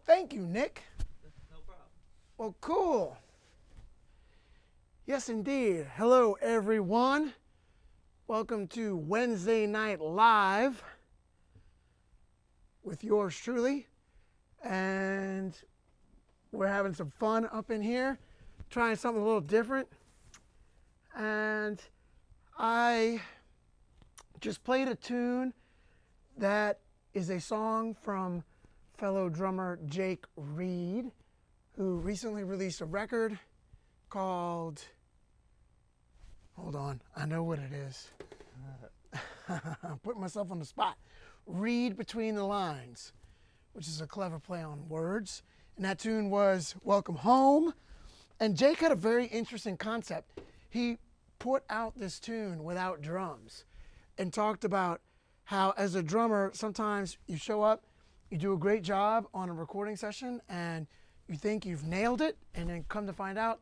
Thank you, Nick. No problem. Well, cool. Yes, indeed. Hello, everyone. Welcome to Wednesday Night Live with yours truly. And we're having some fun up in here, trying something a little different. And I just played a tune that is a song from fellow drummer Jake Reed, who recently released a record called, hold on, I know what it is. I'm putting myself on the spot. Read Between the Lines, which is a clever play on words. And that tune was Welcome Home. And Jake had a very interesting concept. He put out this tune without drums and talked about how, as a drummer, sometimes you show up, you do a great job on a recording session, and you think you've nailed it, and then come to find out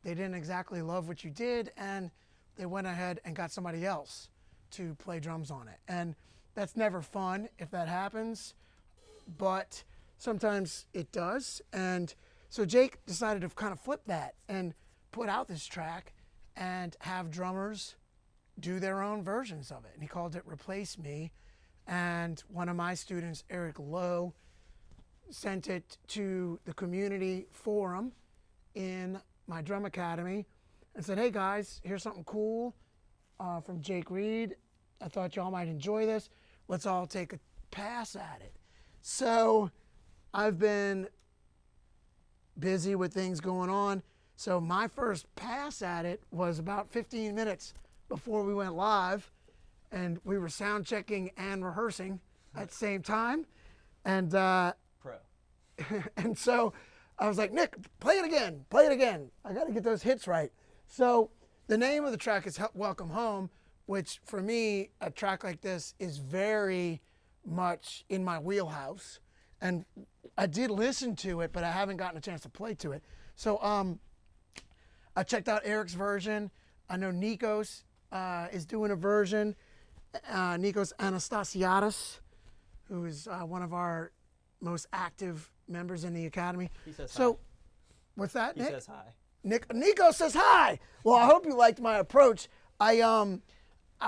they didn't exactly love what you did, and they went ahead and got somebody else to play drums on it. And that's never fun if that happens, but sometimes it does. And so Jake decided to kind of flip that and put out this track and have drummers do their own versions of it. And he called it Replace Me. And one of my students, Eric Lowe, sent it to the community forum in my drum academy and said, hey guys, here's something cool from Jake Reed. I thought y'all might enjoy this. Let's all take a pass at it. So I've been busy with things going on. So my first pass at it was about 15 minutes before we went live, and we were sound checking and rehearsing at the same time. And Pro. and so I was like, Nick, play it again. I got to get those hits right. So the name of the track is Welcome Home, which for me, a track like this is very much in my wheelhouse. And I did listen to it, but I haven't gotten a chance to play to it. So I checked out Eric's version. I know Nikos is doing a version. Nikos Anastasiadis, who is one of our most active members in the academy. He says so, hi. What's that, Nick? He says hi. Nico says hi. Well, I hope you liked my approach. I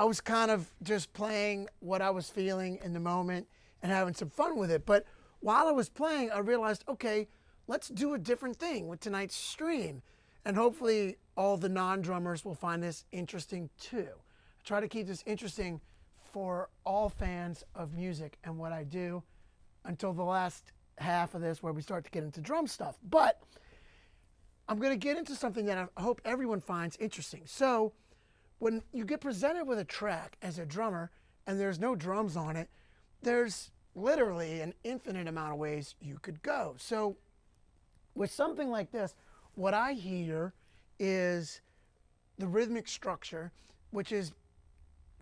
was kind of just playing what I was feeling in the moment and having some fun with it. But while I was playing, I realized, okay, let's do a different thing with tonight's stream. And hopefully all the non-drummers will find this interesting too. I try to keep this interesting for all fans of music and what I do until the last half of this where we start to get into drum stuff. But I'm going to get into something that I hope everyone finds interesting. So when you get presented with a track as a drummer and there's no drums on it, there's literally an infinite amount of ways you could go. So with something like this, what I hear is the rhythmic structure, which is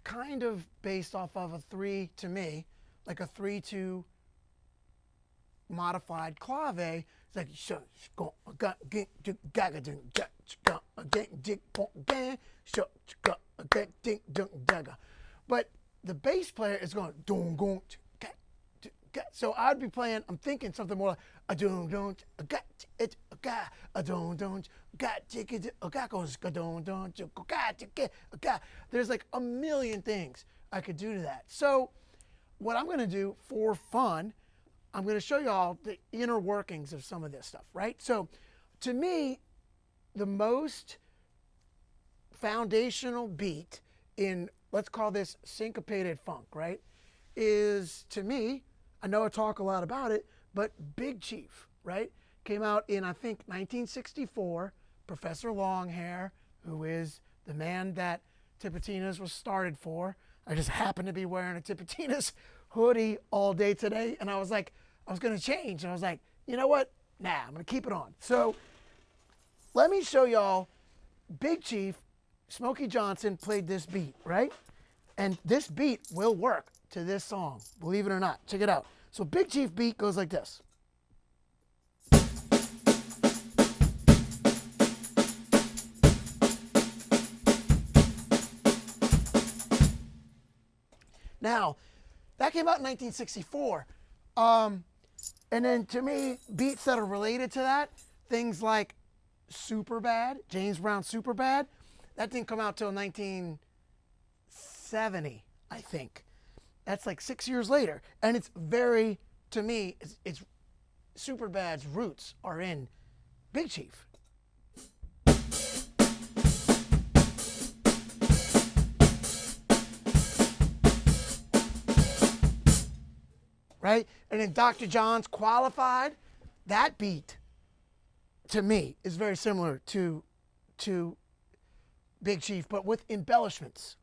kind of based off of a 3, to me, like a 3-2 modified clave. It's like but the bass player is going so I'd be playing, I'm thinking something more like a don't got it a don't got it got. There's like a million things I could do to that. So what I'm going to do for fun, I'm going to show you all the inner workings of some of this stuff, right? So to me, the most foundational beat in, let's call this syncopated funk, right, is, to me, I know I talk a lot about it, but Big Chief, right? Came out in, I think, 1964. Professor Longhair, who is the man that Tipitinas was started for. I just happened to be wearing a Tipitinas hoodie all day today, and I was like, I was going to change. And I was like, you know what? Nah, I'm going to keep it on. So let me show y'all Big Chief. Smokey Johnson played this beat, right? And this beat will work to this song, believe it or not. Check it out. So Big Chief beat goes like this. Now, that came out in 1964. And then to me, beats that are related to that, things like Super Bad, James Brown's Super Bad, that didn't come out till 1970, I think. That's like 6 years later. And it's very, to me, it's Super Bad's roots are in Big Chief. Right? And then Dr. John's Qualified, that beat, to me, is very similar to Big Chief, but with embellishments.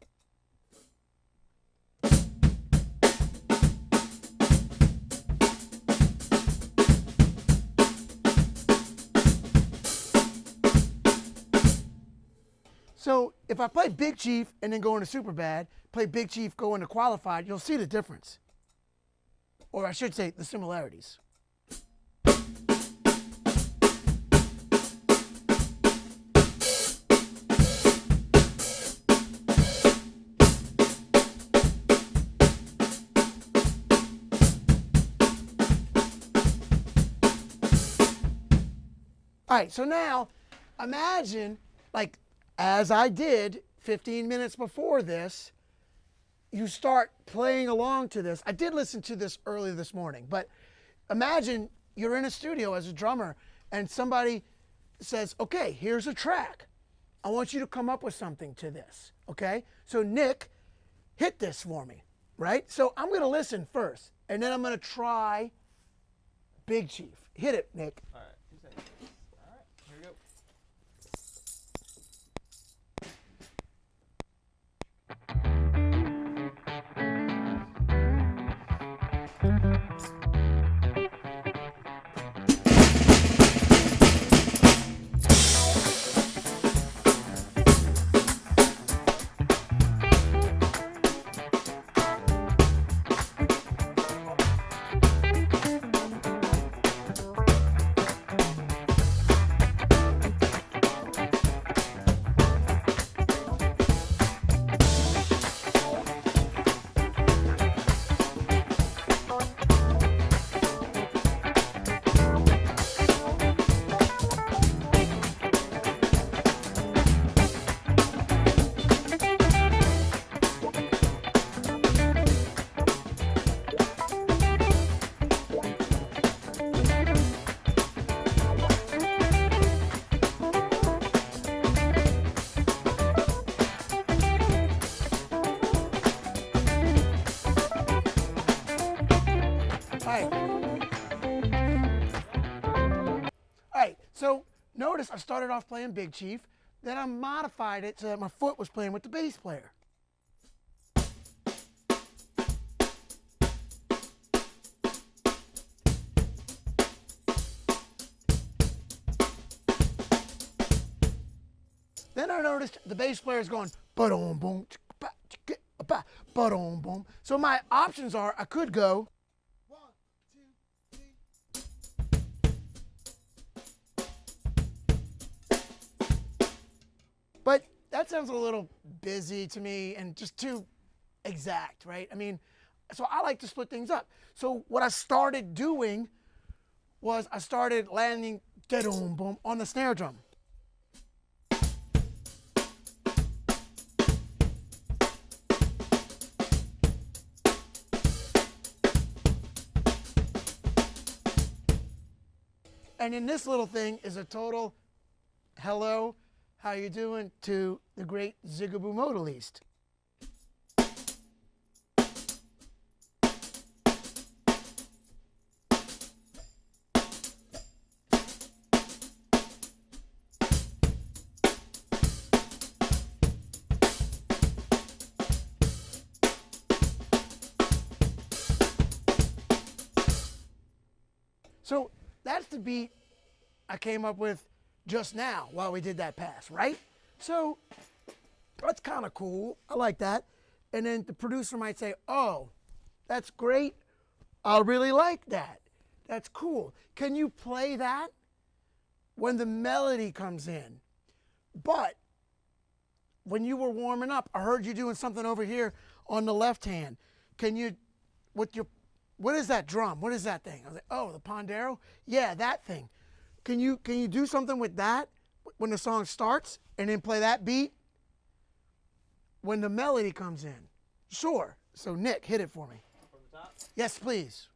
So if I play Big Chief and then go into Super Bad, play Big Chief, go into Qualified, you'll see the difference. Or I should say the similarities. All right, so now imagine, like, as I did 15 minutes before this, you start playing along to this. I did listen to this early this morning, but imagine you're in a studio as a drummer and somebody says, okay, here's a track. I want you to come up with something to this, okay? So Nick, hit this for me, right? So I'm gonna listen first, and then I'm gonna try Big Chief. Hit it, Nick. All right. 2 seconds. All right. Here we go. All right, so notice I started off playing Big Chief, then I modified it so that my foot was playing with the bass player. Then I noticed the bass player is going ba-dum boom, ba-dum boom. So my options are I could go 1, 2, 3. But that sounds a little busy to me and just too exact, right? I mean, so I like to split things up. So what I started doing was I started landing da-dum boom on the snare drum. And then this little thing is a total hello, how you doing to the great Zigaboo Modal East. So that's the beat I came up with just now while we did that pass, right? So that's kind of cool. I like that. And then the producer might say, oh, that's great. I really like that. That's cool. Can you play that when the melody comes in? But when you were warming up, I heard you doing something over here on the left hand. Can you, with what is that drum? What is that thing? I was like, oh, the Pandero? Yeah, that thing. Can you do something with that when the song starts and then play that beat when the melody comes in? Sure. So Nick, hit it for me. From the top? Yes, please.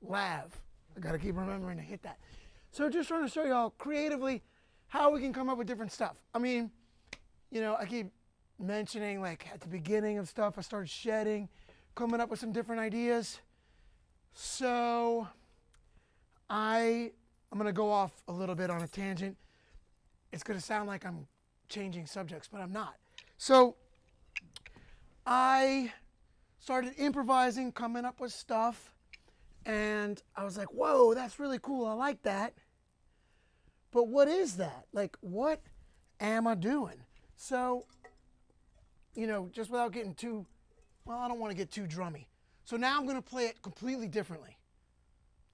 Lav. I gotta keep remembering to hit that. So just trying to show y'all creatively how we can come up with different stuff. I mean, you know, I keep mentioning like at the beginning of stuff, I started shedding, coming up with some different ideas. So I'm gonna go off a little bit on a tangent. It's gonna sound like I'm changing subjects, but I'm not. So I started improvising, coming up with stuff. And I was like, whoa, that's really cool. I like that. But what is that? Like, what am I doing? So, you know, just without getting too, well, I don't want to get too drummy. So now I'm going to play it completely differently.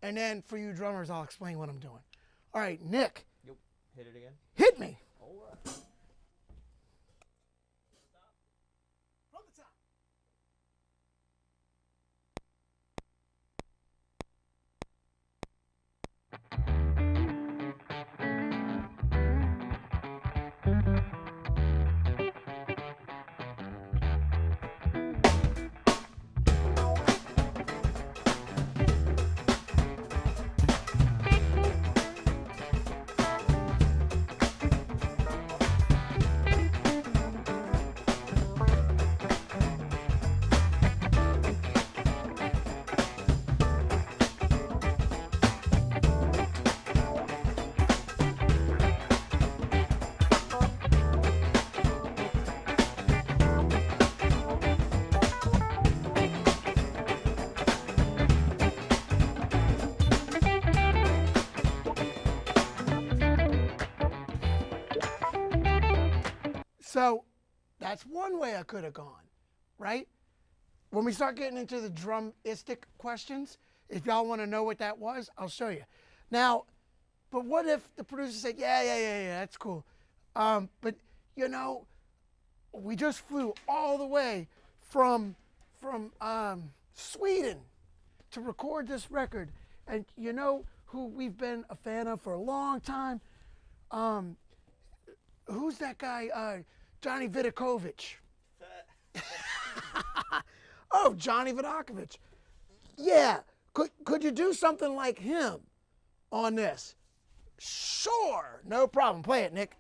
And then for you drummers, I'll explain what I'm doing. All right, Nick. Yep. Hit it again. Hit me. All right. From the top. So that's one way I could have gone, right? When we start getting into the drumistic questions, if y'all want to know what that was, I'll show you. Now, but what if the producer said, yeah, that's cool. But, you know, we just flew all the way from Sweden to record this record. And you know who we've been a fan of for a long time? Who's that guy? Johnny Vidakovich. Oh, Johnny Vidakovich. Yeah. Could you do something like him on this? Sure. No problem. Play it, Nick.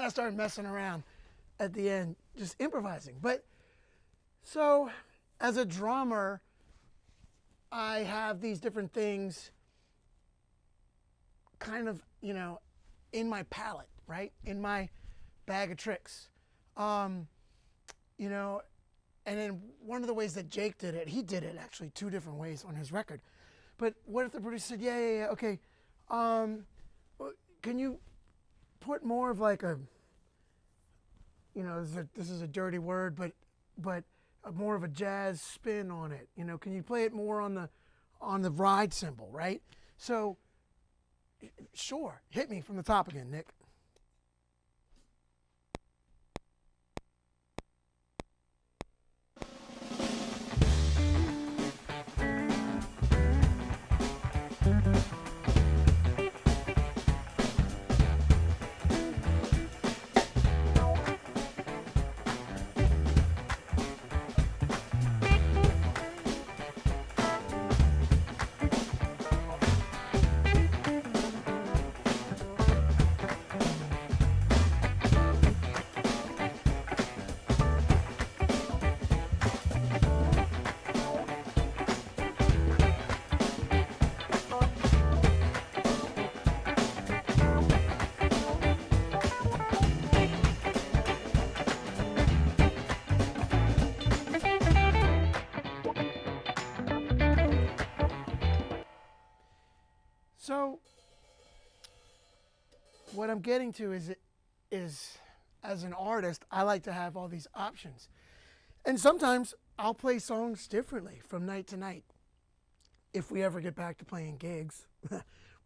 of started messing around at the end, just improvising. But so as a drummer, I have these different things kind of, in my palette, right? In my bag of tricks. And then one of the ways that Jake did it, he did it actually 2 different ways on his record. But what if the producer said, yeah, okay, can you put more of like a, this is a dirty word, but more of a jazz spin on it. Can you play it more on the ride cymbal, right? So, sure, hit me from the top again, Nick. So what I'm getting to is as an artist, I like to have all these options. And sometimes I'll play songs differently from night to night if we ever get back to playing gigs.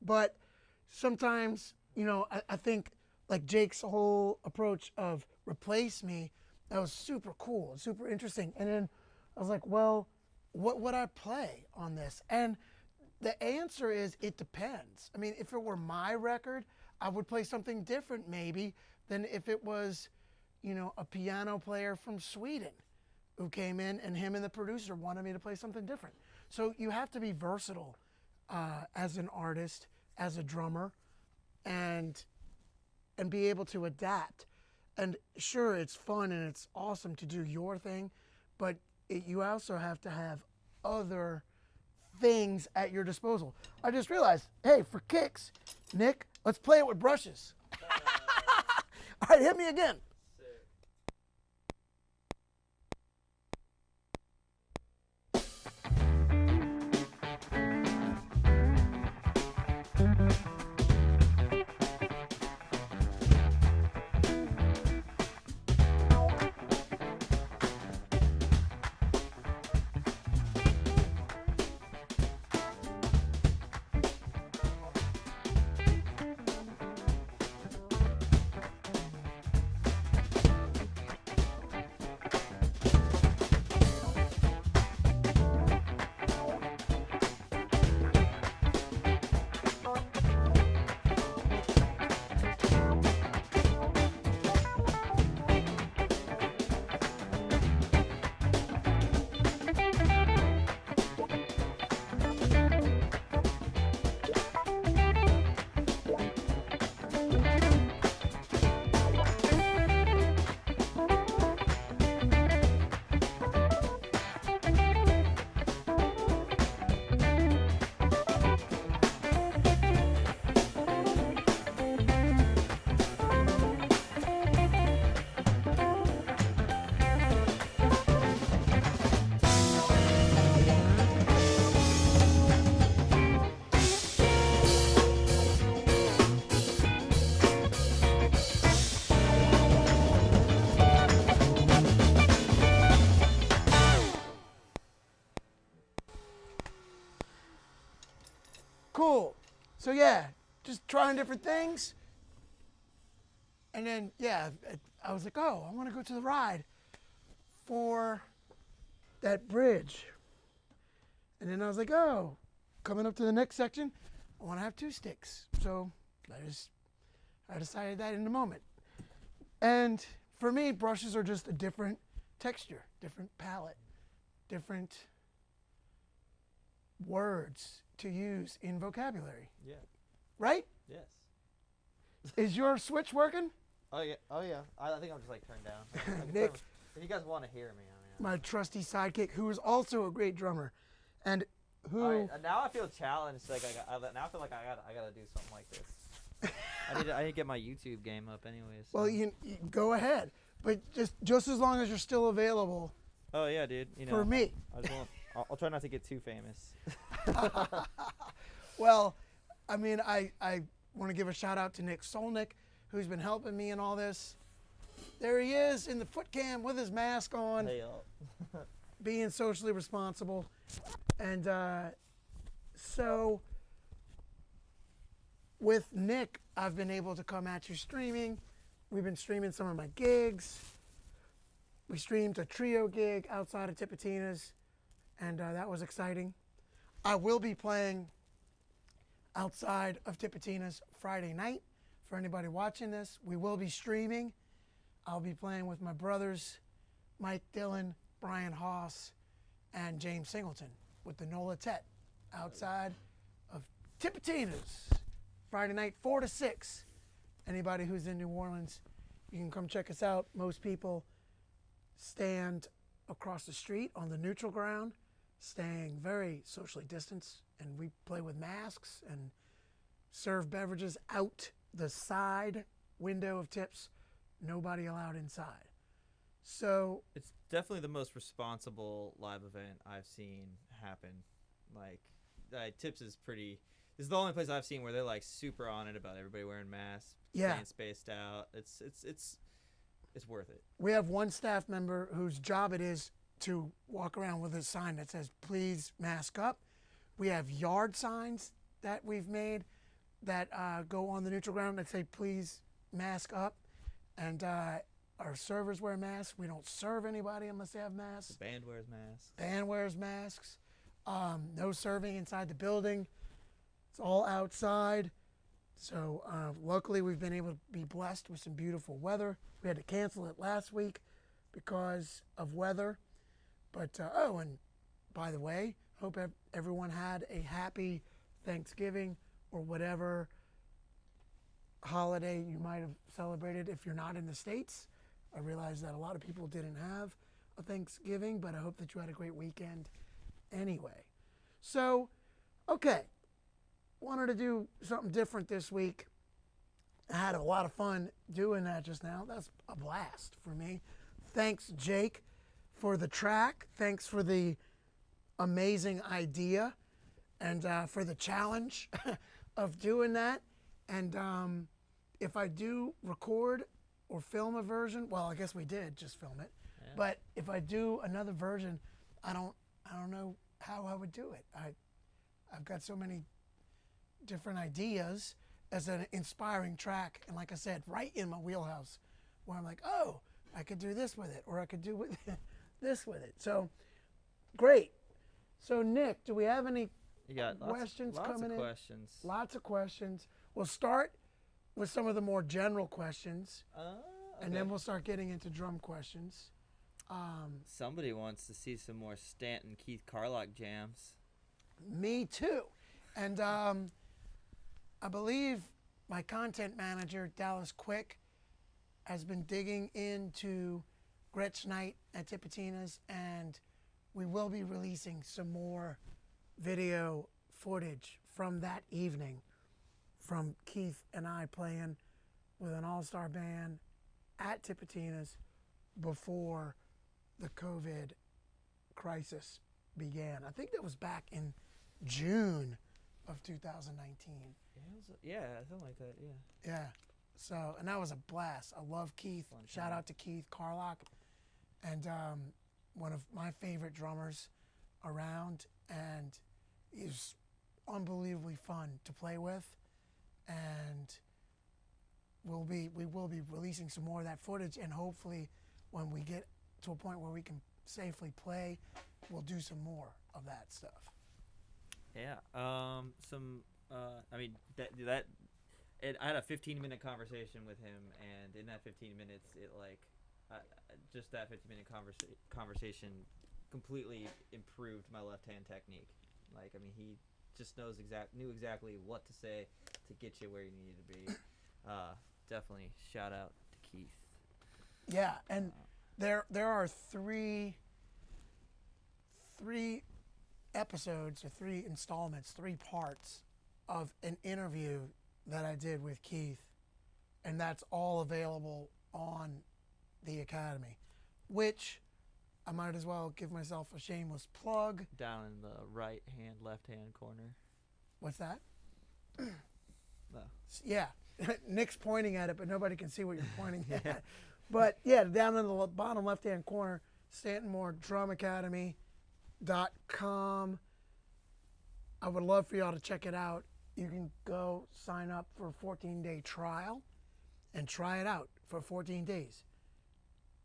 But sometimes, I think like Jake's whole approach of replace me, that was super cool, super interesting. And then I was like, well, what would I play on this? And the answer is it depends. I mean, if it were my record, I would play something different maybe than if it was, a piano player from Sweden who came in and him and the producer wanted me to play something different. So you have to be versatile as an artist, as a drummer, and be able to adapt. And sure, it's fun and it's awesome to do your thing, but you also have to have other things at your disposal. I just realized, hey, for kicks, Nick, let's play it with brushes. All right, hit me again. Cool. So yeah, just trying different things. And then, yeah, I was like, oh, I want to go to the ride for that bridge. And then I was like, oh, coming up to the next section, I want to have 2 sticks. So I decided that in a moment. And for me, brushes are just a different texture, different palette, different words to use in vocabulary. Yeah. Right? Yes. Is your switch working? Oh yeah. I think I'm just like turned down. I can Nick. if you guys want to hear me, I mean. My trusty sidekick, who is also a great drummer, and who. All right, now I feel challenged. Like now I feel like I gotta do something like this. I need to get my YouTube game up, anyways. So. Well, you go ahead, but just as long as you're still available. Oh yeah, dude. You know. For me. I'll try not to get too famous. Well, I mean, I want to give a shout out to Nick Solnick, who's been helping me in all this. There he is in the foot cam with his mask on, Hey, being socially responsible. And so with Nick, I've been able to come at you streaming. We've been streaming some of my gigs. We streamed a trio gig outside of Tipitina's, and that was exciting. I will be playing outside of Tipitina's Friday night. For anybody watching this, we will be streaming. I'll be playing with my brothers, Mike Dillon, Brian Haas, and James Singleton with the Nola Tet outside of Tipitina's Friday night, 4 to 6. Anybody who's in New Orleans, you can come check us out. Most people stand across the street on the neutral ground, staying very socially distanced, and we play with masks and serve beverages out the side window of Tips. Nobody allowed inside. So it's definitely the most responsible live event I've seen happen. Like, Tips is pretty. This is the only place I've seen where they're like super on it about everybody wearing masks, staying spaced out. It's worth it. We have one staff member whose job it is to walk around with a sign that says, "Please mask up." We have yard signs that we've made that go on the neutral ground that say, "Please mask up." And our servers wear masks. We don't serve anybody unless they have masks. The band wears masks. Band wears masks. No serving inside the building. It's all outside. So luckily we've been able to be blessed with some beautiful weather. We had to cancel it last week because of weather. But, and by the way, hope everyone had a happy Thanksgiving or whatever holiday you might have celebrated if you're not in the States. I realize that a lot of people didn't have a Thanksgiving, but I hope that you had a great weekend anyway. So, okay, wanted to do something different this week. I had a lot of fun doing that just now. That's a blast for me. Thanks, Jake, for the track. Thanks for the amazing idea and for the challenge of doing that. And if I do record or film a version, well, I guess we did just film it. Yeah. But if I do another version, I don't know how I would do it. I've got so many different ideas as an inspiring track, and like I said, right in my wheelhouse, where I'm like, oh, I could do this with it, or I could do this with it. So, great. So, Nick, do we have any questions coming in? Lots of questions. We'll start with some of the more general questions, okay. And then we'll start getting into drum questions. Somebody wants to see some more Stanton Keith Carlock jams. Me too. And I believe my content manager, Dallas Quick, has been digging into Gretsch Night at Tipitina's, and we will be releasing some more video footage from that evening from Keith and I playing with an all-star band at Tipitina's before the COVID crisis began. I think that was back in June of 2019. Yeah, something like that, yeah. Yeah. So, and that was a blast. I love Keith. Shout out to Keith Carlock. And one of my favorite drummers around. And he's unbelievably fun to play with. And we will be releasing some more of that footage. And hopefully when we get to a point where we can safely play, we'll do some more of that stuff. Yeah. I had a 15-minute conversation with him, and in that 15 minutes, just that 15-minute conversation completely improved my left-hand technique. He just knew exactly what to say to get you where you needed to be. Definitely shout out to Keith. Yeah, and there are three episodes or 3 installments, 3 parts of an interview that I did with Keith, and that's all available on the Academy, which I might as well give myself a shameless plug. Down in the right hand, left hand corner. What's that? No. Yeah, Nick's pointing at it, but nobody can see what you're pointing at. But yeah, down in the bottom left-hand corner, StantonMooreDrumAcademy.com. I would love for y'all to check it out. You can go sign up for a 14-day trial and try it out for 14 days.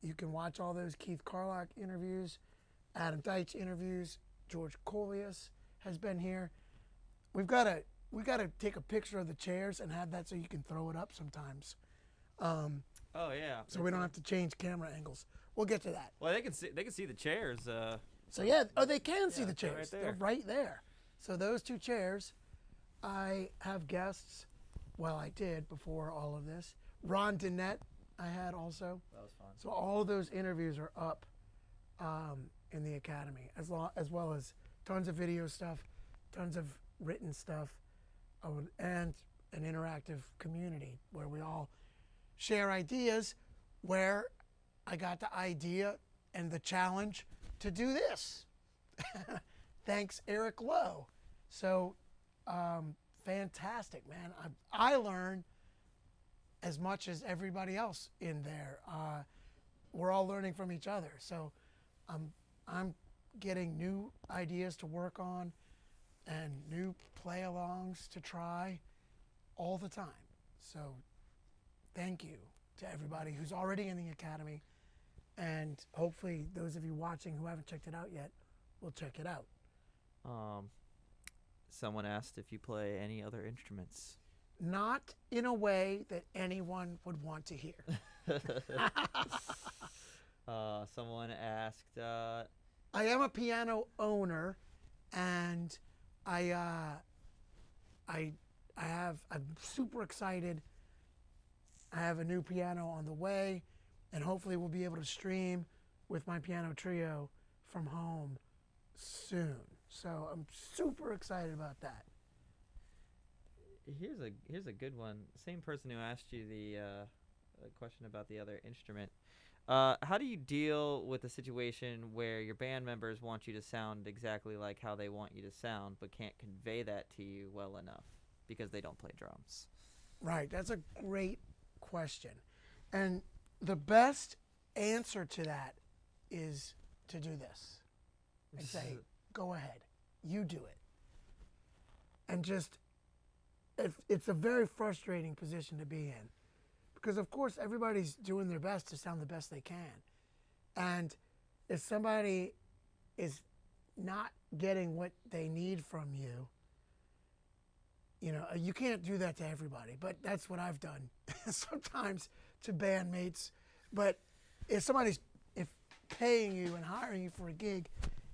You can watch all those Keith Carlock interviews, Adam Deitch interviews, George Colias has been here. We gotta take a picture of the chairs and have that so you can throw it up sometimes. Oh yeah. So we don't have to change camera angles. We'll get to that. Well, they can see the chairs. So yeah, they can see the they're chairs. right They're there. right there. So those 2 chairs, I have guests. Well, I did before all of this. Ron Dinette, I had also. That was fun. So all of those interviews are up in the Academy, as well as tons of video stuff, tons of written stuff, and an interactive community where we all share ideas. Where I got the idea and the challenge to do this. Thanks, Eric Lowe. So fantastic, man. I learn as much as everybody else in there. We're all learning from each other. So I'm getting new ideas to work on and new play-alongs to try all the time. So thank you to everybody who's already in the Academy. And hopefully those of you watching who haven't checked it out yet will check it out. Someone asked if you play any other instruments. Not in a way that anyone would want to hear. Someone asked. I am a piano owner, and I'm super excited. I have a new piano on the way, and hopefully we'll be able to stream with my piano trio from home soon. So I'm super excited about that. Here's a good one. Same person who asked you the question about the other instrument. How do you deal with a situation where your band members want you to sound exactly like how they want you to sound, but can't convey that to you well enough because they don't play drums? Right, that's a great question. And the best answer to that is to do this and say, go ahead, you do it. And just, it's a very frustrating position to be in because, of course, everybody's doing their best to sound the best they can. And if somebody is not getting what they need from you, you know, you can't do that to everybody, but that's what I've done sometimes to bandmates. But if somebody's paying you and hiring you for a gig,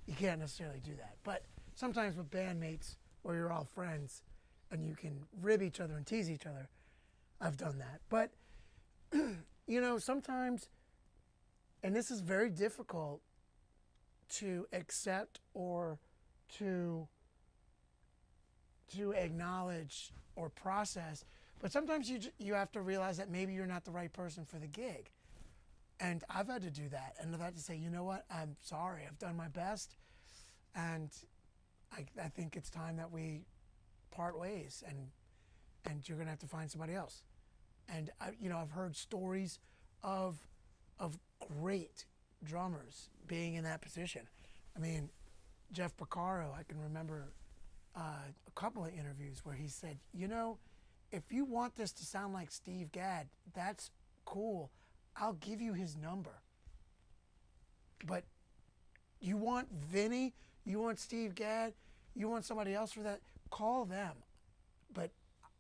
you can't necessarily do that. But sometimes with bandmates where you're all friends and you can rib each other and tease each other, I've done that. But, you know, sometimes, and this is very difficult to accept or to acknowledge or process, but sometimes you have to realize that maybe you're not the right person for the gig. And I've had to do that, and I've had to say, you know what, I'm sorry, I've done my best, and I think it's time that we part ways, and you're gonna have to find somebody else. And I've heard stories of great drummers being in that position. I mean, Jeff Porcaro, I can remember a couple of interviews where he said, you know, if you want this to sound like Steve Gadd, that's cool. I'll give you his number. But you want Vinny, you want Steve Gadd, you want somebody else for that, call them. But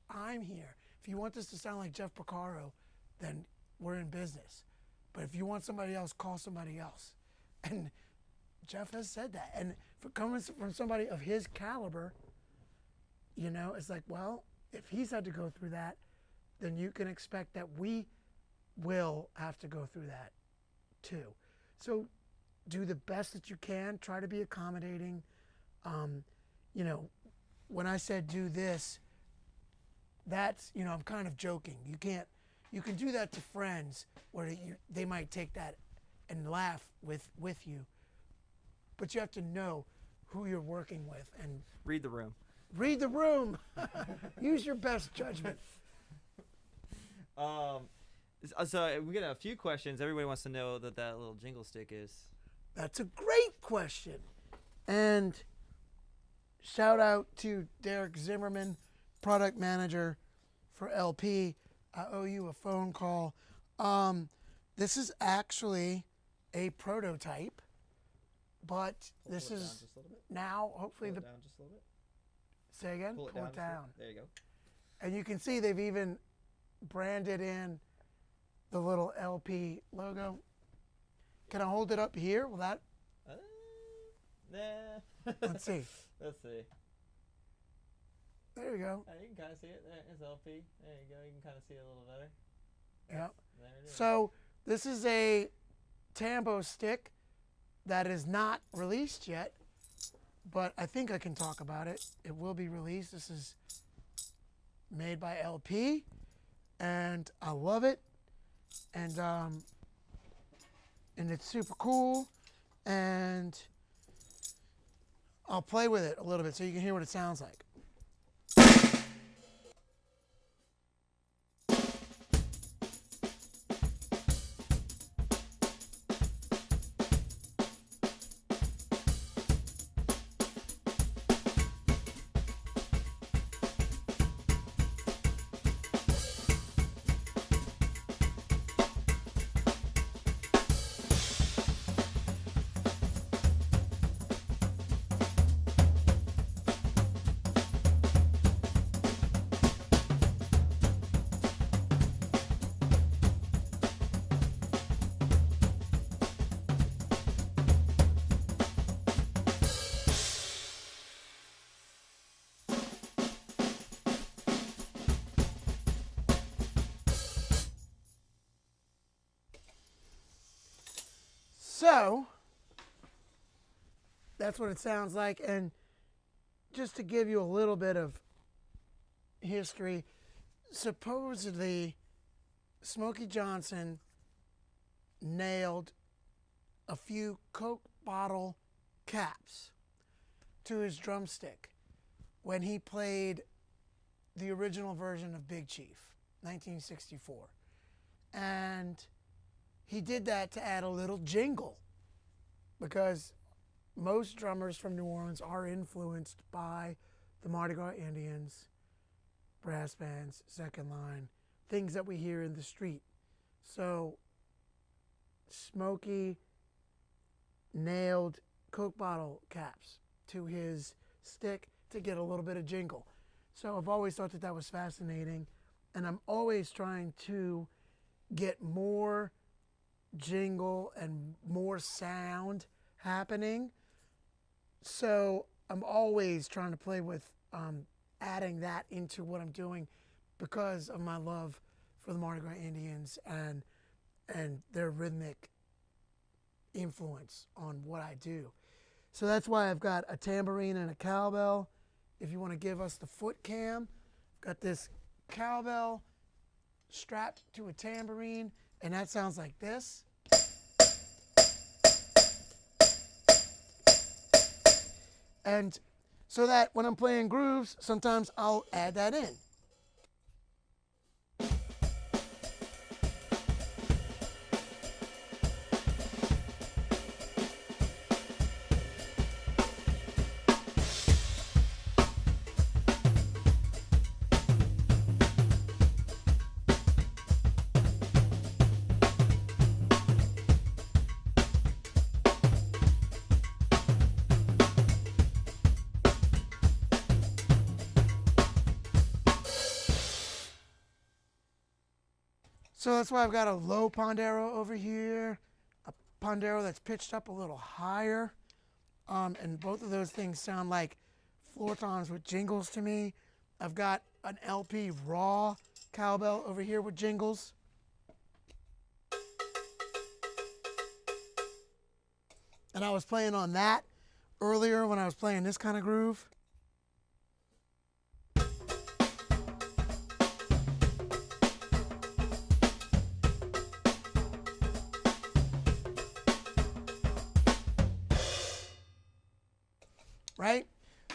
I'm here. If you want this to sound like Jeff Porcaro, then we're in business. But if you want somebody else, call somebody else. And Jeff has said that. And for coming from somebody of his caliber, you know, it's like, well, if he's had to go through that, then you can expect that we will have to go through that too. So do the best that you can. Try to be accommodating. You know, when I said do this, that's, you know, I'm kind of joking. You can do that to friends where they might take that and laugh with you. But you have to know who you're working with and Read the room. read the room. Use your best judgment. So we get a few questions. Everybody wants to know that little jingle stick is. That's a great question. And shout out to Derek Zimmerman, product manager for LP. I owe you a phone call. This is actually a prototype, but this is now hopefully Pull it down just a little bit. Say again? Pull it down. There you go. And you can see they've even branded in the little LP logo. Can I hold it up here? Will that? Nah. Let's see. Let's see. There you go. You can kind of see it. There's LP. There you go. You can kind of see it a little better. Yep. There it is. So this is a Tambo stick that is not released yet, but I think I can talk about it. It will be released. This is made by LP, and I love it. And it's super cool, and I'll play with it a little bit so you can hear what it sounds like. So that's what it sounds like. And just to give you a little bit of history, supposedly Smokey Johnson nailed a few Coke bottle caps to his drumstick when he played the original version of Big Chief, 1964. And he did that to add a little jingle because most drummers from New Orleans are influenced by the Mardi Gras Indians, brass bands, second line, things that we hear in the street. So Smokey nailed Coke bottle caps to his stick to get a little bit of jingle. So I've always thought that that was fascinating, and I'm always trying to get more jingle and more sound happening. So I'm always trying to play with adding that into what I'm doing because of my love for the Mardi Gras Indians and their rhythmic influence on what I do. So that's why I've got a tambourine and a cowbell. If you want to give us the foot cam, I've got this cowbell strapped to a tambourine, and that sounds like this. And so that when I'm playing grooves, sometimes I'll add that in. So that's why I've got a low pondero over here, a pondero that's pitched up a little higher. And both of those things sound like floor toms with jingles to me. I've got an LP raw cowbell over here with jingles. And I was playing on that earlier when I was playing this kind of groove. Right?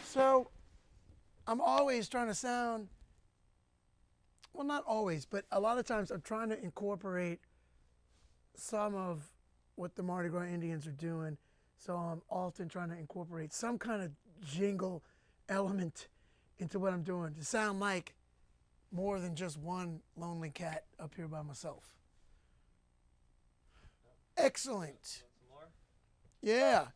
So I'm always trying to sound, well, not always, but a lot of times I'm trying to incorporate some of what the Mardi Gras Indians are doing. So I'm often trying to incorporate some kind of jingle element into what I'm doing to sound like more than just one lonely cat up here by myself. Excellent. Yeah.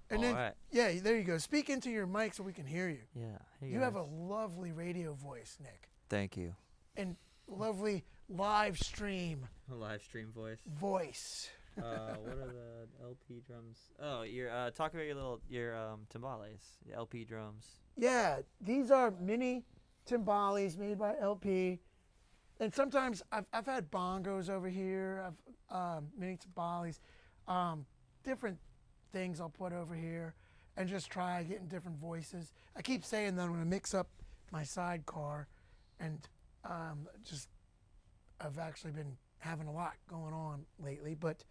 And All then, right. yeah, there you go. Speak into your mic so we can hear you. Yeah. Hey You have guys. a lovely radio voice, Nick, Thank you. and lovely live stream A live stream voice. voice. What are the LP drums? Oh, you're talk about your timbales, the LP drums. Yeah, these are mini timbales made by LP. And sometimes I've had bongos over here. I've mini timbales, different things I'll put over here, and just try getting different voices. I keep saying that I'm gonna mix up my sidecar, and I've actually been having a lot going on lately. But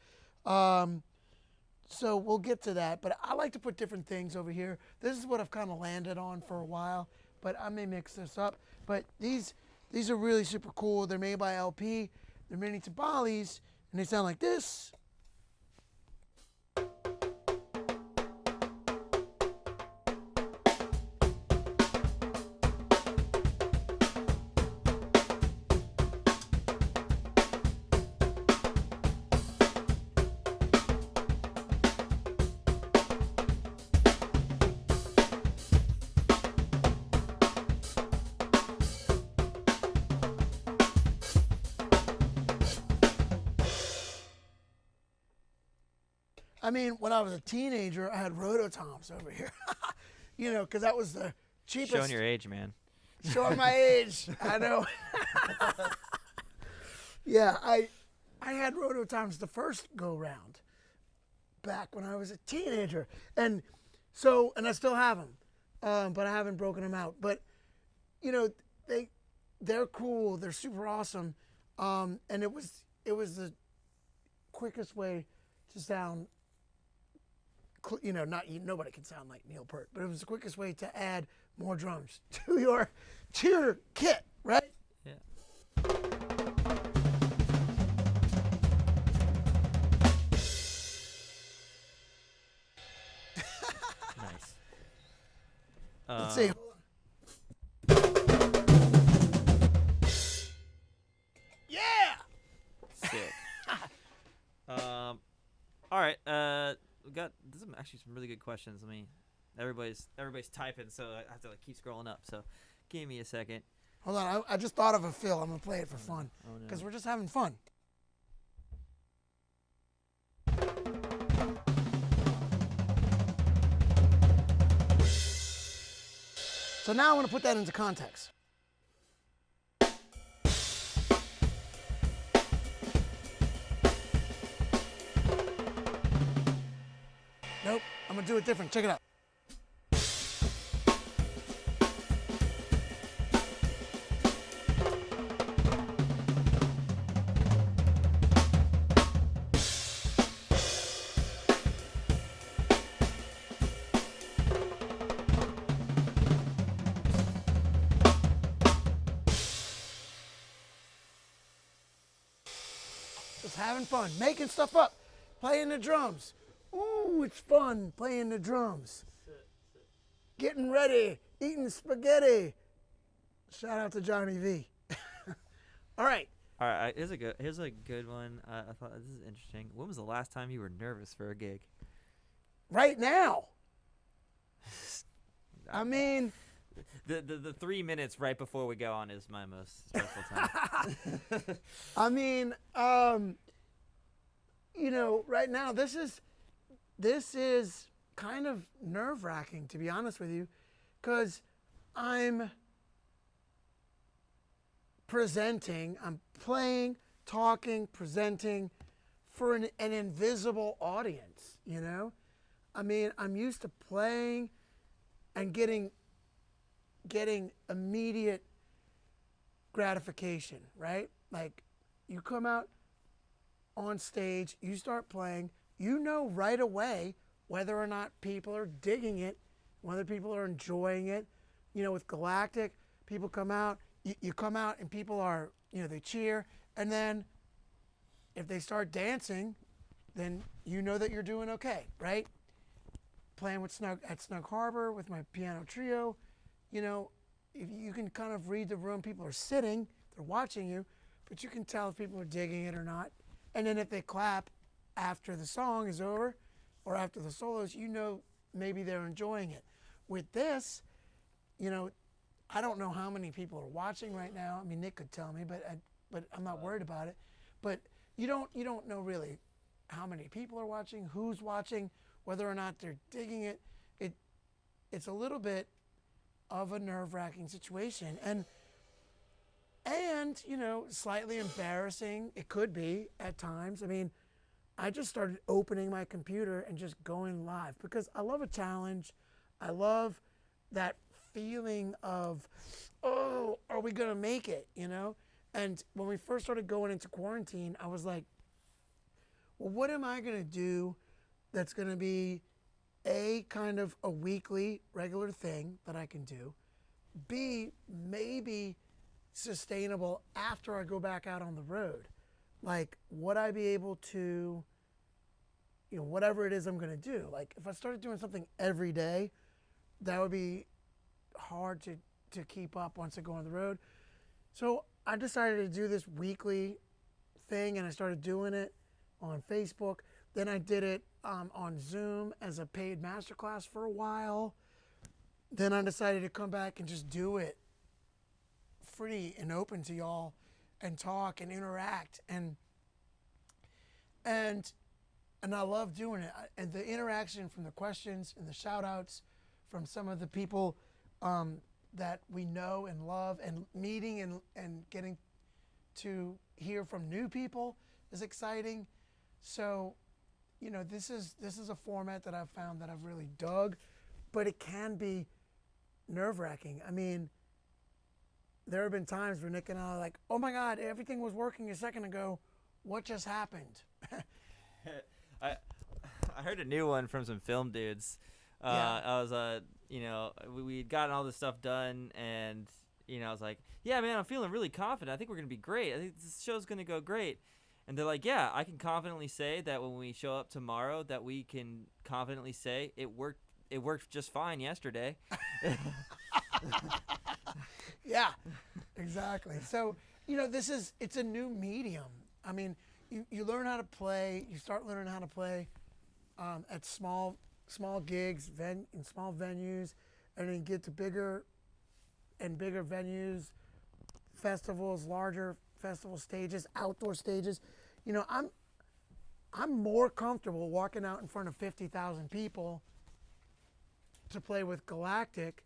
so we'll get to that. But I like to put different things over here. This is what I've kind of landed on for a while, but I may mix this up. But these are really super cool. They're made by LP. They're mini timbales, and they sound like this. I mean, when I was a teenager, I had rototoms over here. You know, because that was the cheapest. Showing your age, man. Showing my age. I know. Yeah, I had rototoms the first go round back when I was a teenager, and I still have them, but I haven't broken them out. But you know, they're cool. They're super awesome, and it was the quickest way to sound. You know, nobody can sound like Neil Peart, but it was the quickest way to add more drums to your kit, right? Yeah. Nice. Let's see. Yeah. Sick. All right. We got this is actually some really good questions. I mean, everybody's typing, so I have to keep scrolling up. So, give me a second. Hold on, I just thought of a fill. I'm gonna play it for fun Oh no. because we're just having fun. So now I want to put that into context. Nope, I'm gonna do it different. Check it out. Just having fun, making stuff up, playing the drums. Ooh, it's fun playing the drums. Getting ready, eating spaghetti. Shout out to Johnny V. All right. All right. Here's a good one. I thought this is interesting. When was the last time you were nervous for a gig? Right now. I mean, The 3 minutes right before we go on is my most stressful time. I mean, you know, right now this is kind of nerve-wracking, to be honest with you, because I'm playing, talking, presenting for an invisible audience, you know? I mean, I'm used to playing and getting immediate gratification, right? Like, you come out on stage, you start playing, you know right away whether or not people are digging it, whether people are enjoying it. You know, with Galactic, people come out, you come out and people are, they cheer, and then if they start dancing, then you know that you're doing okay, right? Playing with Snug Harbor with my piano trio, if you can kind of read the room. People are sitting, they're watching you, but you can tell if people are digging it or not. And then if they clap after the song is over or after the solos, maybe they're enjoying it. With this, I don't know how many people are watching right now. I mean, Nick could tell me, but I'm not worried about it. But you don't know really how many people are watching, who's watching, whether or not they're digging it. It's a little bit of a nerve-wracking situation, and slightly embarrassing. It could be at times. I mean, I just started opening my computer and just going live because I love a challenge. I love that feeling of, oh, are we gonna make it? And when we first started going into quarantine, I was like, well, what am I gonna do that's gonna be A, kind of a weekly regular thing that I can do, B, maybe sustainable after I go back out on the road? Like, would I be able to, whatever it is I'm gonna do? Like, if I started doing something every day, that would be hard to keep up once I go on the road. So I decided to do this weekly thing, and I started doing it on Facebook. Then I did it on Zoom as a paid masterclass for a while. Then I decided to come back and just do it free and open to y'all and talk and interact. And I love doing it. And the interaction from the questions and the shout outs from some of the people that we know and love, and meeting and getting to hear from new people is exciting. So, this is a format that I've found that I've really dug, but it can be nerve-wracking. I mean, there have been times where Nick and I are like, oh my God, everything was working a second ago. What just happened? I heard a new one from some film dudes. Yeah. I was, we'd gotten all this stuff done, and, I was like, yeah, man, I'm feeling really confident. I think we're going to be great. I think this show's going to go great. And they're like, yeah, I can confidently say that when we show up tomorrow, that we can confidently say it worked just fine yesterday. Yeah, exactly. So, it's a new medium. I mean, you learn how to play, you start learning how to play at small gigs, in small venues, and then you get to bigger and bigger venues, festivals, larger festival stages, outdoor stages. I'm more comfortable walking out in front of 50,000 people to play with Galactic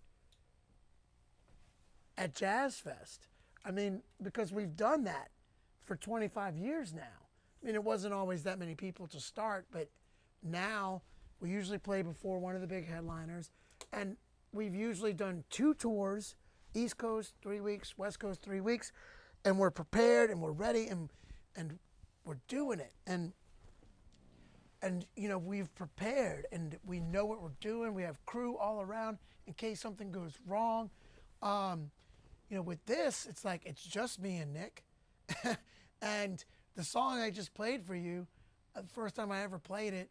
at Jazz Fest. I mean, because we've done that for 25 years now. I mean, it wasn't always that many people to start, but now we usually play before one of the big headliners, and we've usually done 2 tours, East Coast 3 weeks, West Coast 3 weeks, and we're prepared and we're ready and we're doing it. And we've prepared and we know what we're doing. We have crew all around in case something goes wrong. With this, it's like it's just me and Nick. And the song I just played for you, the first time I ever played it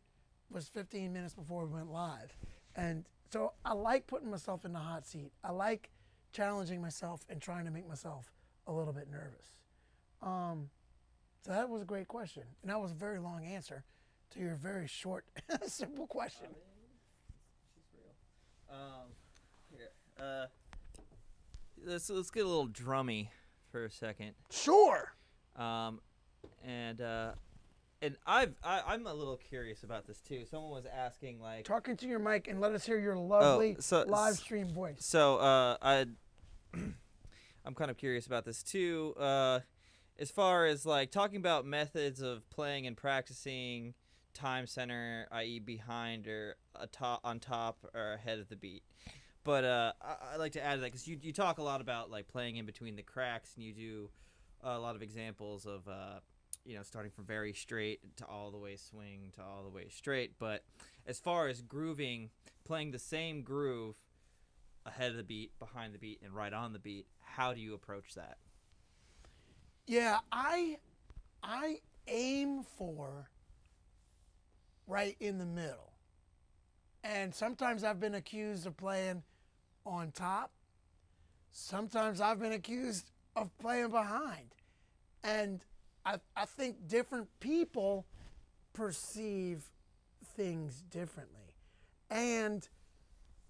was 15 minutes before we went live. And so I like putting myself in the hot seat. I like challenging myself and trying to make myself a little bit nervous. So that was a great question. And that was a very long answer to your very short, simple question. She's real. Here. Let's get a little drummy for a second. Sure. And I'm a little curious about this too. Someone was asking, like, Talking to your mic and let us hear your lovely live stream voice. So I'm kind of curious about this too. As far as like talking about methods of playing and practicing time center, i.e. behind or on top or ahead of the beat. But I like to add that because you talk a lot about like playing in between the cracks, and you do a lot of examples of starting from very straight to all the way swing to all the way straight. But as far as grooving, playing the same groove ahead of the beat, behind the beat, and right on the beat, how do you approach that? Yeah, I aim for right in the middle. And sometimes I've been accused of playing on top. Sometimes I've been accused of playing behind. And I think different people perceive things differently. And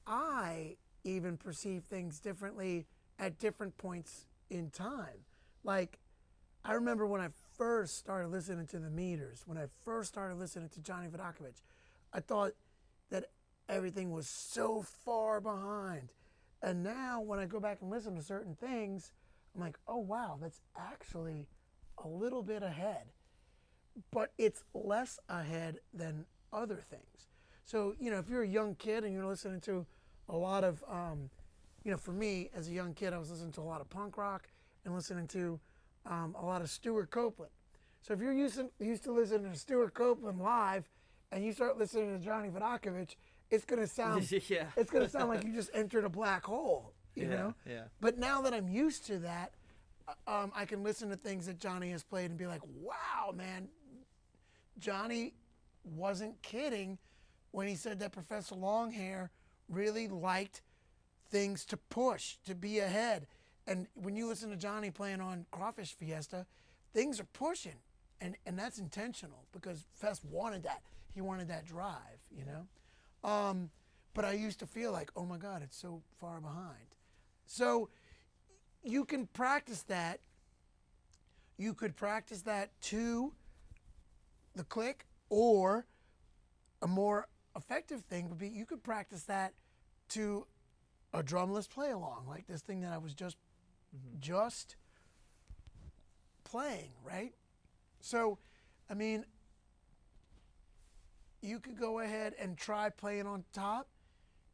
I even perceive things differently at different points in time. Like, I remember when I first started listening to the Meters, when I first started listening to Johnny Vodakovich, I thought that everything was so far behind. And now when I go back and listen to certain things, I'm like, oh wow, that's actually a little bit ahead. But it's less ahead than other things. So, if you're a young kid and you're listening to a lot of, for me as a young kid, I was listening to a lot of punk rock and listening to a lot of Stuart Copeland. So if you're used to listening to Stuart Copeland live and you start listening to Johnny Vodakovich, it's gonna sound it's gonna sound like you just entered a black hole, you know? Yeah. But now that I'm used to that, I can listen to things that Johnny has played and be like, wow, man, Johnny wasn't kidding when he said that Professor Longhair really liked things to push, to be ahead. And when you listen to Johnny playing on Crawfish Fiesta, things are pushing, and that's intentional because Fest wanted that. He wanted that drive, But I used to feel like, oh my God, it's so far behind. So you can practice that. You could practice that to the click, or a more effective thing would be you could practice that to a drumless play along, like this thing that I was just playing, right? So, I mean, you could go ahead and try playing on top,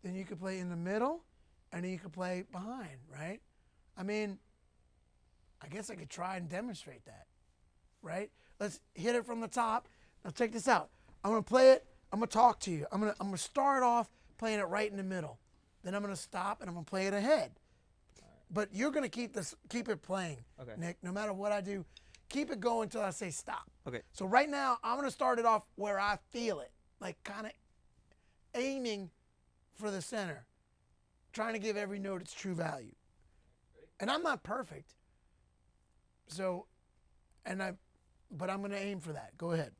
then you could play in the middle, and then you could play behind, right? I mean, I guess I could try and demonstrate that, right? Let's hit it from the top. Now check this out. I'm gonna play it. I'm gonna talk to you. I'm gonna start off playing it right in the middle. Then I'm gonna stop and I'm gonna play it ahead. But you're gonna keep it playing, Okay. Nick. No matter what I do, keep it going until I say stop. Okay. So right now, I'm gonna start it off where I feel it, like kind of aiming for the center, trying to give every note its true value. And I'm not perfect. So, but I'm gonna aim for that. Go ahead.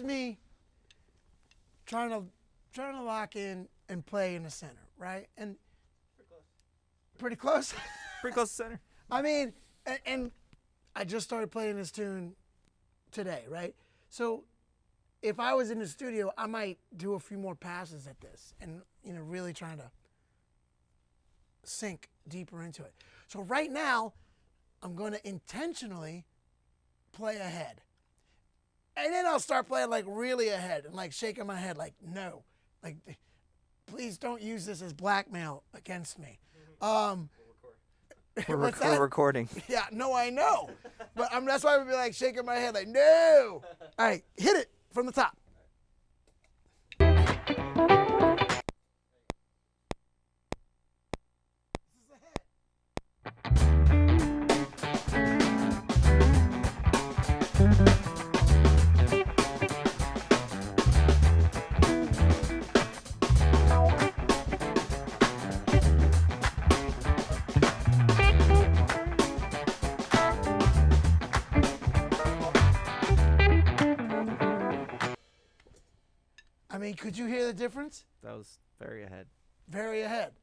Me trying to lock in and play in the center, right? And pretty close. Pretty close to center. I mean, and I just started playing this tune today, right? So if I was in the studio, I might do a few more passes at this and really trying to sink deeper into it. So right now, I'm going to intentionally play ahead. And then I'll start playing like really ahead and like shaking my head like, no, like, please don't use this as blackmail against me. We're recording. Yeah, no, I know. But that's why I would be like shaking my head like, no. All right, hit it. from the top. I mean, could you hear the difference? That was very ahead. Very ahead.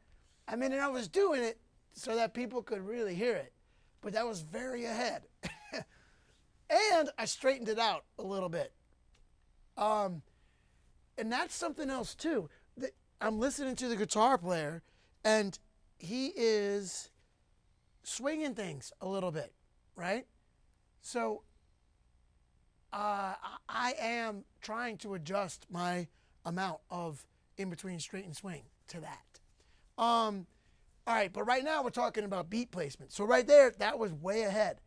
I mean, and I was doing it so that people could really hear it, but that was very ahead. And I straightened it out a little bit. And that's something else too. I'm listening to the guitar player, and he is swinging things a little bit, right? So I am trying to adjust my amount of in between straight and swing to that. All right, but right now we're talking about beat placement. So right there, that was way ahead.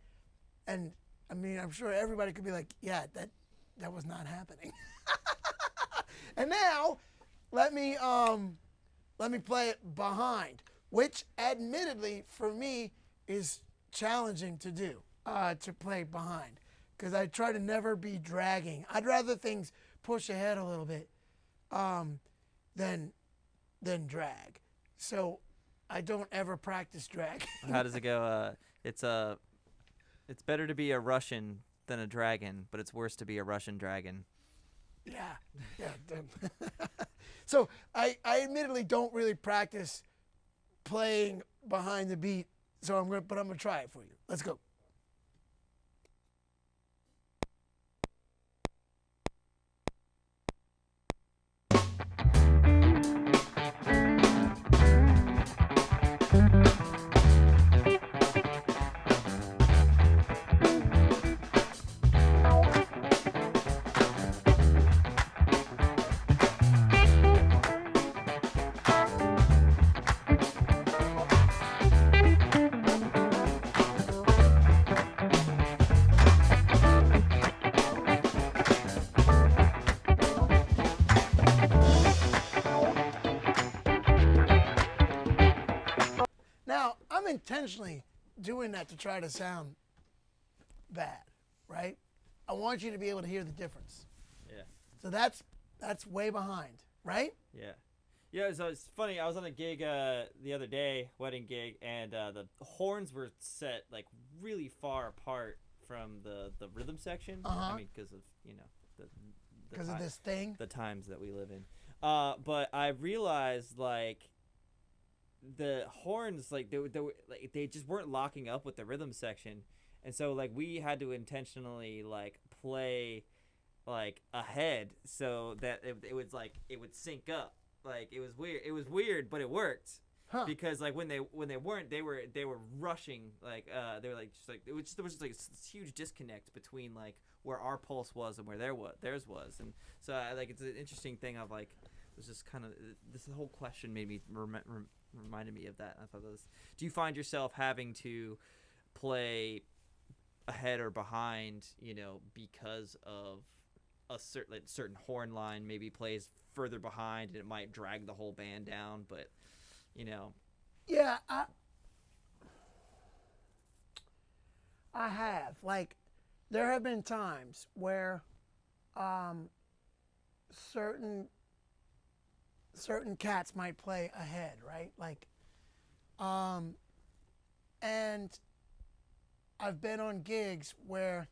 And I mean, I'm sure everybody could be like, yeah, that was not happening. And now let me play it behind, which admittedly for me is challenging to do, to play behind, because I try to never be dragging. I'd rather things push ahead a little bit than drag. So I don't ever practice drag. How does it go? It's better to be a Russian than a dragon, but it's worse to be a Russian dragon. Yeah. So I admittedly don't really practice playing behind the beat. So I'm gonna try it for you. Let's go. Now, I'm intentionally doing that to try to sound bad, right? I want you to be able to hear the difference. Yeah. So that's way behind, right? Yeah. Yeah, so it's funny. I was on a gig the other day, wedding gig, and the horns were set like really far apart from the rhythm section. Uh-huh. I mean, because of Because of this thing. the times that we live in. But I realized like the horns like they just weren't locking up with the rhythm section, and so like we had to intentionally like play like ahead so that it was like it would sync up. Like it was weird, but it worked. Huh. Because like when they weren't, they were rushing, like they were like just like there was just like this huge disconnect between like where our pulse was and where theirs was. And so like it's an interesting thing of like it was just kind of this whole question made me reminded me of that. I thought that was, do you find yourself having to play ahead or behind, because of a certain horn line maybe plays further behind and it might drag the whole band down, but Yeah, I have. Like, there have been times where certain cats might play ahead, right? Like, and I've been on gigs where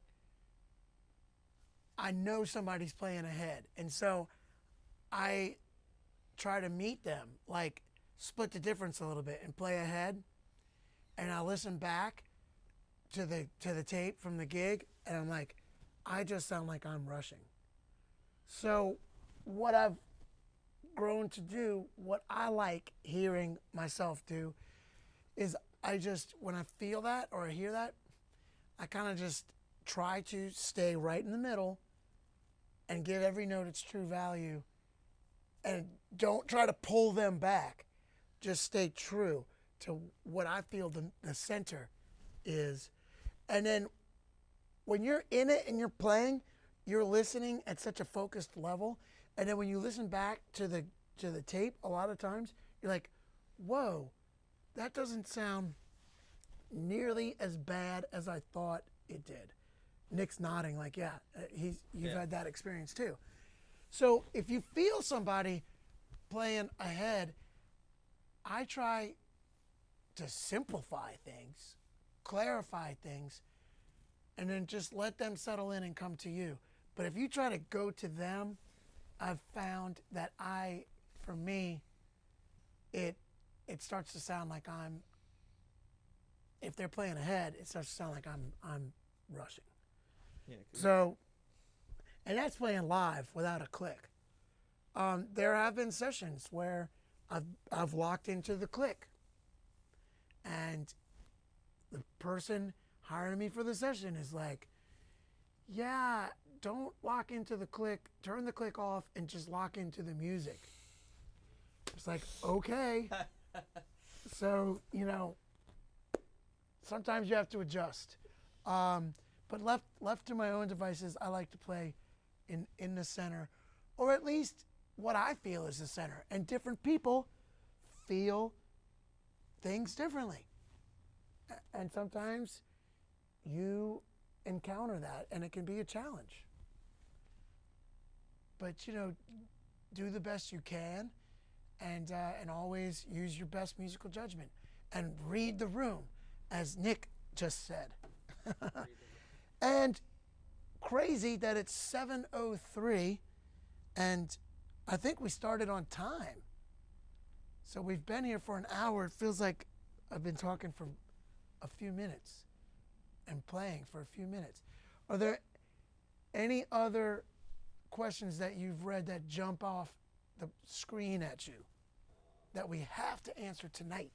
I know somebody's playing ahead, and so I try to meet them, like split the difference a little bit and play ahead, and I listen back to the tape from the gig, and I'm like, I just sound like I'm rushing. So what I've grown to do, what I like hearing myself do, is I just, when I feel that or I hear that, I kind of just try to stay right in the middle and give every note its true value, and don't try to pull them back. Just stay true to what I feel the center is. And then when you're in it and you're playing, you're listening at such a focused level, and then when you listen back to the tape, a lot of times you're like, whoa, that doesn't sound nearly as bad as I thought it did. Nick's nodding like, yeah, you've had that experience too. So if you feel somebody playing ahead, I try to simplify things, clarify things, and then just let them settle in and come to you. But if you try to go to them, I've found that for me, it starts to sound like if they're playing ahead, it starts to sound like I'm rushing. Yeah. So, and that's playing live without a click. There have been sessions where I've locked into the click, and the person hiring me for the session is like, yeah, don't lock into the click, turn the click off and just lock into the music. It's like, okay. So, sometimes you have to adjust. But left to my own devices, I like to play in the center, or at least what I feel is the center. And different people feel things differently. And sometimes you encounter that, and it can be a challenge. But, do the best you can, and always use your best musical judgment. And read the room, as Nick just said. And crazy that it's 7:03, and I think we started on time. So we've been here for an hour. It feels like I've been talking for a few minutes and playing for a few minutes. Are there any other questions that you've read that jump off the screen at you that we have to answer tonight?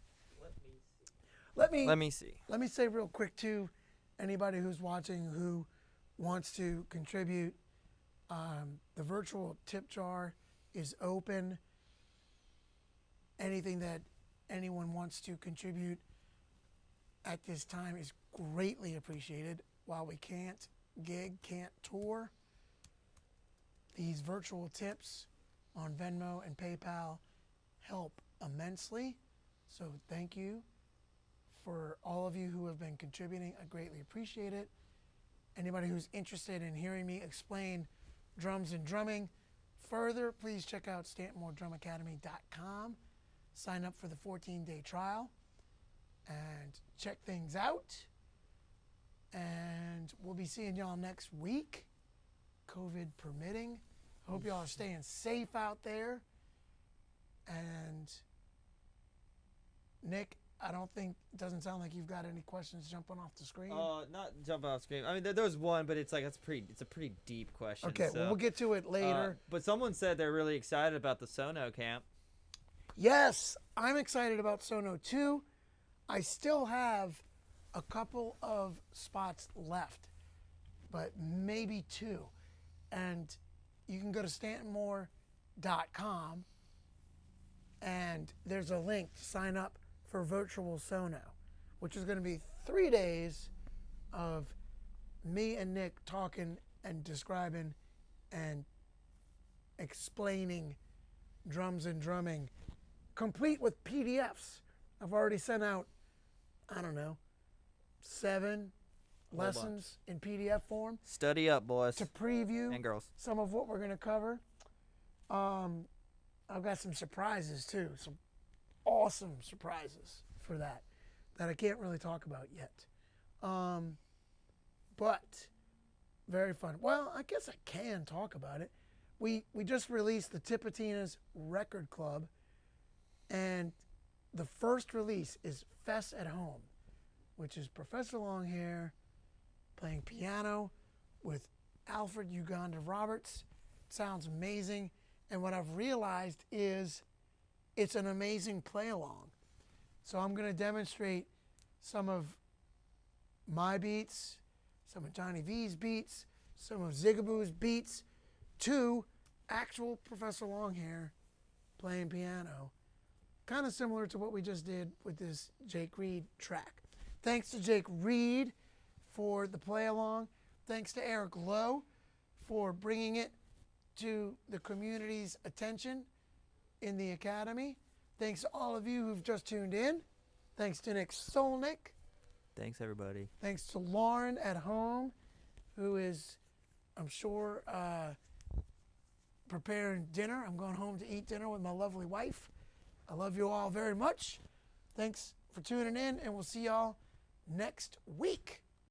Let me see. Let me say real quick too, anybody who's watching who wants to contribute, the virtual tip jar is open. Anything that anyone wants to contribute at this time is greatly appreciated. While we can't tour, these virtual tips on Venmo and PayPal help immensely. So thank you for all of you who have been contributing. I greatly appreciate it. Anybody who's interested in hearing me explain drums and drumming further, please check out StantonMooreDrumAcademy.com. Sign up for the 14-day trial and check things out. And we'll be seeing y'all next week, COVID permitting. Hope y'all are staying safe out there. And Nick, it doesn't sound like you've got any questions jumping off the screen. Not jumping off the screen. I mean, there was one, but it's a pretty deep question. Okay, so, well, we'll get to it later. But someone said they're really excited about the Sono camp. Yes, I'm excited about Sono too. I still have a couple of spots left, but maybe two. And you can go to StantonMoore.com, and there's a link to sign up for virtual Sono, which is going to be 3 days of me and Nick talking and describing and explaining drums and drumming, complete with PDFs. I've already sent out, 7 lessons in PDF form. Study up, boys. To preview and girls. Some of what we're going to cover. I've got some surprises too, some awesome surprises for that I can't really talk about yet. But very fun. Well, I guess I can talk about it. We just released the Tipitina's Record Club, and the first release is Fess at Home, which is Professor Longhair playing piano with Alfred Uganda Roberts. It sounds amazing. And what I've realized is it's an amazing play-along. So I'm going to demonstrate some of my beats, some of Johnny V's beats, some of Zigaboo's beats, to actual Professor Longhair playing piano. Kind of similar to what we just did with this Jake Reed track. Thanks to Jake Reed for the play-along. Thanks to Eric Lowe for bringing it to the community's attention in the Academy. Thanks to all of you who've just tuned in. Thanks to Nick Solnick. Thanks, everybody. Thanks to Lauren at home, who is, I'm sure, preparing dinner. I'm going home to eat dinner with my lovely wife. I love you all very much. Thanks for tuning in, and we'll see y'all next week.